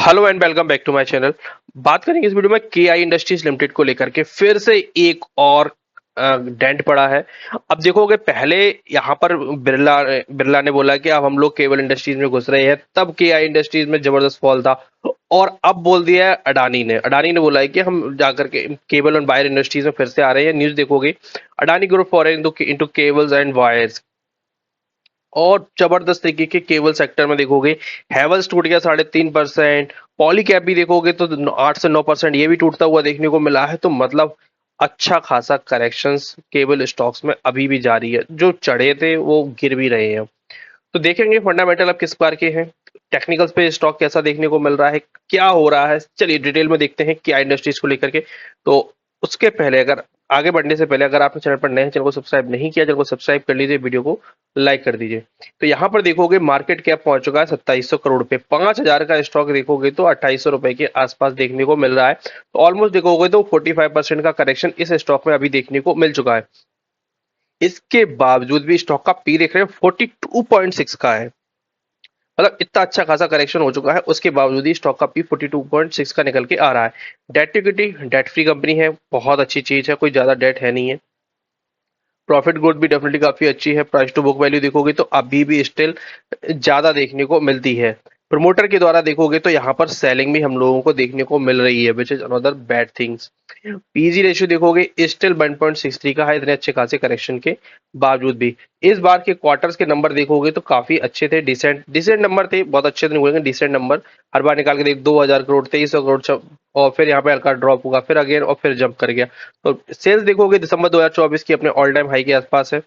Hello and welcome back to my channel. बात करेंगे इस वीडियो में केआई इंडस्ट्रीज लिमिटेड को लेकर के फिर से एक और डेंट पड़ा है। अब देखोगे पहले यहाँ पर बिरला बिरला ने बोला कि अब हम लोग केबल इंडस्ट्रीज में घुस रहे हैं, तब केआई इंडस्ट्रीज में जबरदस्त फॉल था। और अब बोल दिया है अडानी ने बोला है कि हम जाकर के केबल एंड वायर इंडस्ट्रीज में फिर से आ रहे हैं। न्यूज देखोगे, Adani group foreign into cables and wires, और जबरदस्त तरीके के केबल सेक्टर में देखोगे हैवेल्स टूट गया 3.5%। पॉलीकैब भी देखोगे तो 8 से 9% ये भी टूटता हुआ देखने को मिला है। तो मतलब अच्छा खासा करेक्शंस केबल स्टॉक्स में अभी भी जारी है, जो चढ़े थे वो गिर भी रहे हैं। तो देखेंगे फंडामेंटल अब किस बार के हैं, टेक्निकल्स पे स्टॉक कैसा देखने को मिल रहा है, क्या हो रहा है। चलिए डिटेल में देखते हैं क्या इंडस्ट्रीज को लेकर के। तो उसके पहले, अगर आगे बढ़ने से पहले अगर आपने चैनल पर नए हैं, चैनल को सब्सक्राइब नहीं किया, चैनल को सब्सक्राइब कर लीजिए, वीडियो को लाइक कर दीजिए। तो यहाँ पर देखोगे मार्केट कैप पहुंच चुका है 2700 करोड़ पे। 5000 का स्टॉक देखोगे तो 2800 रुपए के आसपास देखने को मिल रहा है। तो ऑलमोस्ट देखोगे तो 45% का करेक्शन इस स्टॉक में अभी देखने को मिल चुका है। इसके बावजूद भी स्टॉक का पी देख रहे हैं 42.6 का है। मतलब इतना अच्छा खासा करेक्शन हो चुका है, उसके बावजूद ही स्टॉक का पी 42.6 का निकल के आ रहा है। Debt equity, debt free company है, बहुत अच्छी चीज है, कोई ज्यादा डेट है नहीं है। प्रॉफिट ग्रोथ भी डेफिनेटली काफी अच्छी है। प्राइस टू बुक वैल्यू देखोगे तो अभी भी स्टिल ज्यादा देखने को मिलती है। प्रमोटर के द्वारा देखोगे तो यहाँ पर सेलिंग भी हम लोगों को देखने को मिल रही है, which is another bad things. PG ratio देखोगे स्टिल 1.63 का है, इतने अच्छे खासे करेक्शन के बावजूद भी। इस बार के क्वार्टर्स के नंबर देखोगे तो काफी अच्छे थे, डिसेंट डिसेंट नंबर थे, बहुत अच्छे तो नहीं बोलेंगे, डिसेंट नंबर। हर बार निकाल के देख 2000 करोड़, 2300 करोड़ और फिर यहाँ पे हल्का ड्रॉप होगा, फिर अगेन और फिर जंप कर गया। तो सेल्स देखोगे दिसंबर 2024 की अपने ऑल टाइम हाई के आसपास है,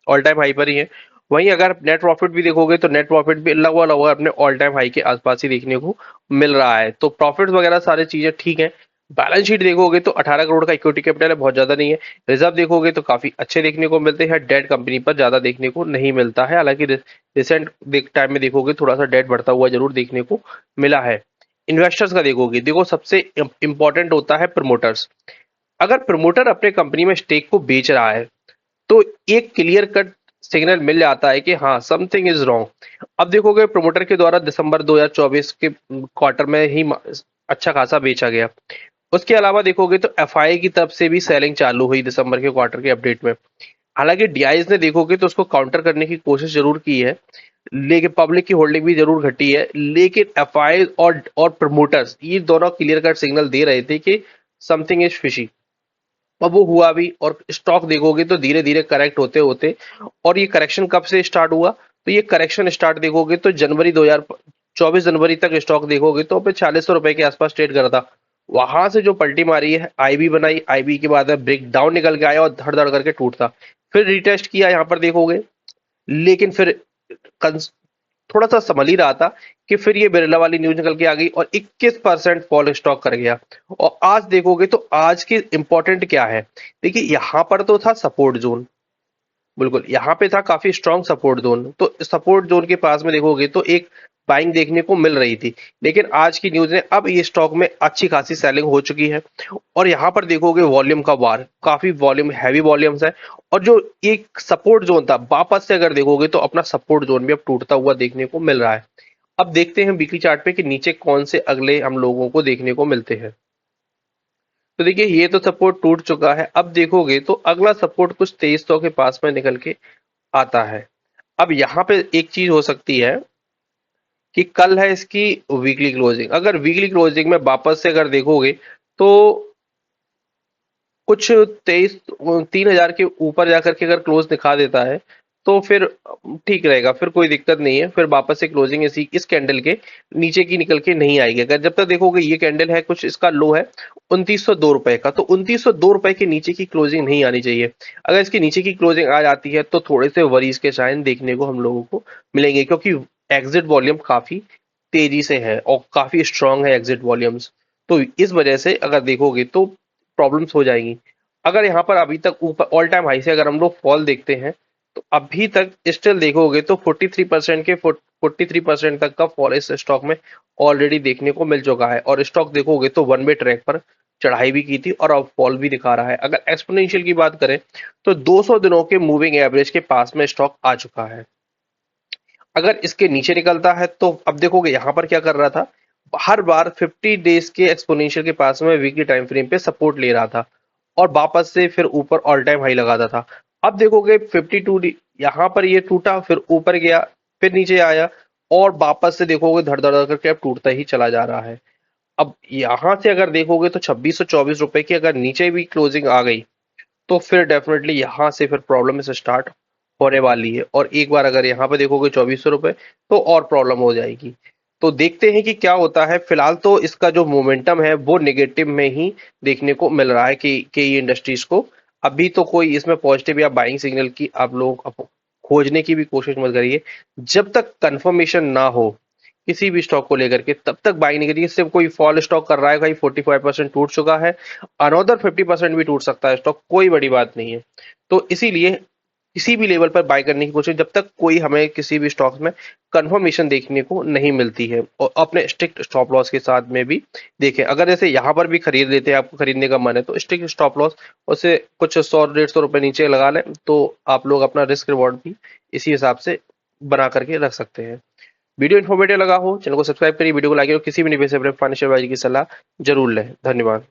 ऑल टाइम हाई पर ही है। वहीं अगर नेट प्रॉफिट भी देखोगे तो नेट प्रॉफिट भी लगभग लगभग अपने ऑल टाइम हाई के आसपास ही देखने को मिल रहा है। तो प्रॉफिट वगैरह सारी चीजें ठीक है। बैलेंस शीट देखोगे तो 18 करोड़ का इक्विटी कैपिटल है, बहुत ज्यादा नहीं है। रिजर्व देखोगे तो काफी अच्छे देखने को मिलते हैं, डेट कंपनी पर ज्यादा देखने को नहीं मिलता है। हालांकि रिसेंट टाइम में देखोगे थोड़ा सा डेट बढ़ता हुआ जरूर देखने को मिला है। इन्वेस्टर्स का देखोगे, देखो सबसे इंपॉर्टेंट होता है प्रमोटर्स। अगर प्रमोटर अपने कंपनी में स्टेक को बेच रहा है तो एक क्लियर कट सिग्नल मिल जाता है कि हाँ समथिंग इज रॉन्ग। अब देखोगे प्रमोटर के द्वारा दिसंबर 2024 के क्वार्टर में ही अच्छा खासा बेचा गया। उसके अलावा देखोगे तो एफआई की तरफ से भी सेलिंग चालू हुई दिसंबर के क्वार्टर के अपडेट में। हालांकि डीआईज ने देखोगे तो उसको काउंटर करने की कोशिश जरूर की है, लेकिन पब्लिक की होल्डिंग भी जरूर घटी है। लेकिन एफआई और प्रमोटर्स ये दोनों क्लियर कट सिग्नल दे रहे थे कि समथिंग इज फिशी। अब वो हुआ भी, और स्टॉक देखोगे तो धीरे धीरे करेक्ट होते होते, और ये करेक्शन कब से स्टार्ट हुआ, तो ये करेक्शन स्टार्ट देखोगे तो जनवरी 2024 जनवरी तक स्टॉक देखोगे तो पे 4600 रुपए के आसपास ट्रेड कर रहा था। वहां से जो पलटी मारी है, आईबी बनाई, आईबी के बाद ब्रेक डाउन निकल के आया और धड़ धड़ करके टूटता, फिर रिटेस्ट किया यहाँ पर देखोगे। लेकिन फिर थोड़ा सा संभल ही रहा था कि फिर ये बिरला वाली न्यूज निकल के आ गई और 21% फॉल स्टॉक कर गया। और आज देखोगे तो आज की इंपॉर्टेंट क्या है, देखिए यहाँ पर तो था सपोर्ट जोन, बिल्कुल यहाँ पे था काफी स्ट्रॉन्ग सपोर्ट जोन। तो सपोर्ट जोन के पास में देखोगे तो एक बाइंग देखने को मिल रही थी। लेकिन आज की न्यूज ने अब ये स्टॉक में अच्छी खासी सेलिंग हो चुकी है। और यहाँ पर देखोगे वॉल्यूम का वार, काफी वॉल्यूम, हैवी वॉल्यूम्स है। और जो एक सपोर्ट जोन था, वापस से अगर देखोगे तो अपना सपोर्ट जोन भी अब टूटता हुआ देखने को मिल रहा है। अब देखते हैं वीकली चार्ट पे कि नीचे कौन से अगले हम लोगों को देखने को मिलते हैं। तो देखिए ये तो सपोर्ट टूट चुका है। अब देखोगे तो अगला सपोर्ट कुछ 2300 के पास में निकल के आता है। अब यहाँ पे एक चीज हो सकती है कि कल है इसकी वीकली क्लोजिंग। अगर वीकली क्लोजिंग में वापस से अगर देखोगे तो कुछ 3000 के ऊपर जाकर के अगर क्लोज दिखा देता है तो फिर ठीक रहेगा, फिर कोई दिक्कत नहीं है। फिर वापस से क्लोजिंग इस कैंडल के नीचे की निकल के नहीं आएगी। अगर जब तक देखोगे ये कैंडल है, कुछ इसका लो है 2902 रुपए का, तो 2902 रुपए के नीचे की क्लोजिंग नहीं आनी चाहिए। अगर इसके नीचे की क्लोजिंग आ जाती है तो थोड़े से वरीज के साइन देखने को हम लोगों को मिलेंगे, क्योंकि एग्जिट वॉल्यूम काफी तेजी से है और काफी स्ट्रांग है एग्जिट वॉल्यूम्स। तो इस वजह से अगर देखोगे तो प्रॉब्लम्स हो जाएंगी। अगर यहाँ पर अभी तक ऊपर ऑल टाइम हाई से अगर हम लोग फॉल देखते हैं तो अभी तक स्टिल देखोगे तो 43% तक का फॉल इस स्टॉक में ऑलरेडी देखने को मिल चुका है। और स्टॉक देखोगे तो वन वे ट्रैक पर चढ़ाई भी की थी और अब फॉल भी दिखा रहा है। अगर एक्सपोनेंशियल की बात करें तो 200 दिनों के मूविंग एवरेज के पास में स्टॉक आ चुका है। अगर इसके नीचे निकलता है तो अब देखोगे यहाँ पर क्या कर रहा था, हर बार 50 डेज के एक्सपोनेंशियल के पास में वीकली टाइम फ्रेम पे सपोर्ट ले रहा था और वापस से फिर ऊपर ऑल टाइम हाई लगाता था। अब देखोगे 52 यहाँ पर ये टूटा, फिर ऊपर गया, फिर नीचे आया और वापस से देखोगे धड़ धड़ धड़ करके अब टूटता ही चला जा रहा है। अब यहाँ से अगर देखोगे तो 2624 रुपए की अगर नीचे भी क्लोजिंग आ गई तो फिर डेफिनेटली यहाँ से फिर प्रॉब्लम से स्टार्ट होने वाली है, और एक बार अगर यहाँ पे देखोगे 2400 रुपए तो और प्रॉब्लम हो जाएगी। तो देखते हैं कि क्या होता है। फिलहाल तो इसका जो मोमेंटम है वो नेगेटिव में ही देखने को मिल रहा है कि के इंडस्ट्रीज को। अभी तो कोई इसमें पॉजिटिव या बाइंग सिग्नल की आप लोग खोजने की भी कोशिश मत करिए। जब तक कंफर्मेशन ना हो किसी भी स्टॉक को लेकर के तब तक बाई नहीं करिए। सिर्फ कोई फॉल स्टॉक कर रहा है, कहीं 45% टूट चुका है, अनदर 50% भी टूट सकता है स्टॉक, कोई बड़ी बात नहीं है। तो इसीलिए किसी भी लेवल पर बाय करने की कोशिश जब तक कोई हमें किसी भी स्टॉक में कंफर्मेशन देखने को नहीं मिलती है, और अपने स्ट्रिक्ट स्टॉप लॉस के साथ में भी देखें। अगर जैसे यहाँ पर भी खरीद लेते हैं, आपको खरीदने का मन है तो स्ट्रिक्ट स्टॉप लॉस उसे कुछ 100-150 रुपए नीचे लगा लें तो आप लोग अपना रिस्क रिवॉर्ड भी इसी हिसाब से बना करके रख सकते हैं। वीडियो इन्फॉर्मेटिव लगा हो, चैनल को सब्सक्राइब करिए, वीडियो को लाइक करिए और किसी भी निवेश से फाइनेंशियल एडवाइजर की सलाह जरूर लें। धन्यवाद।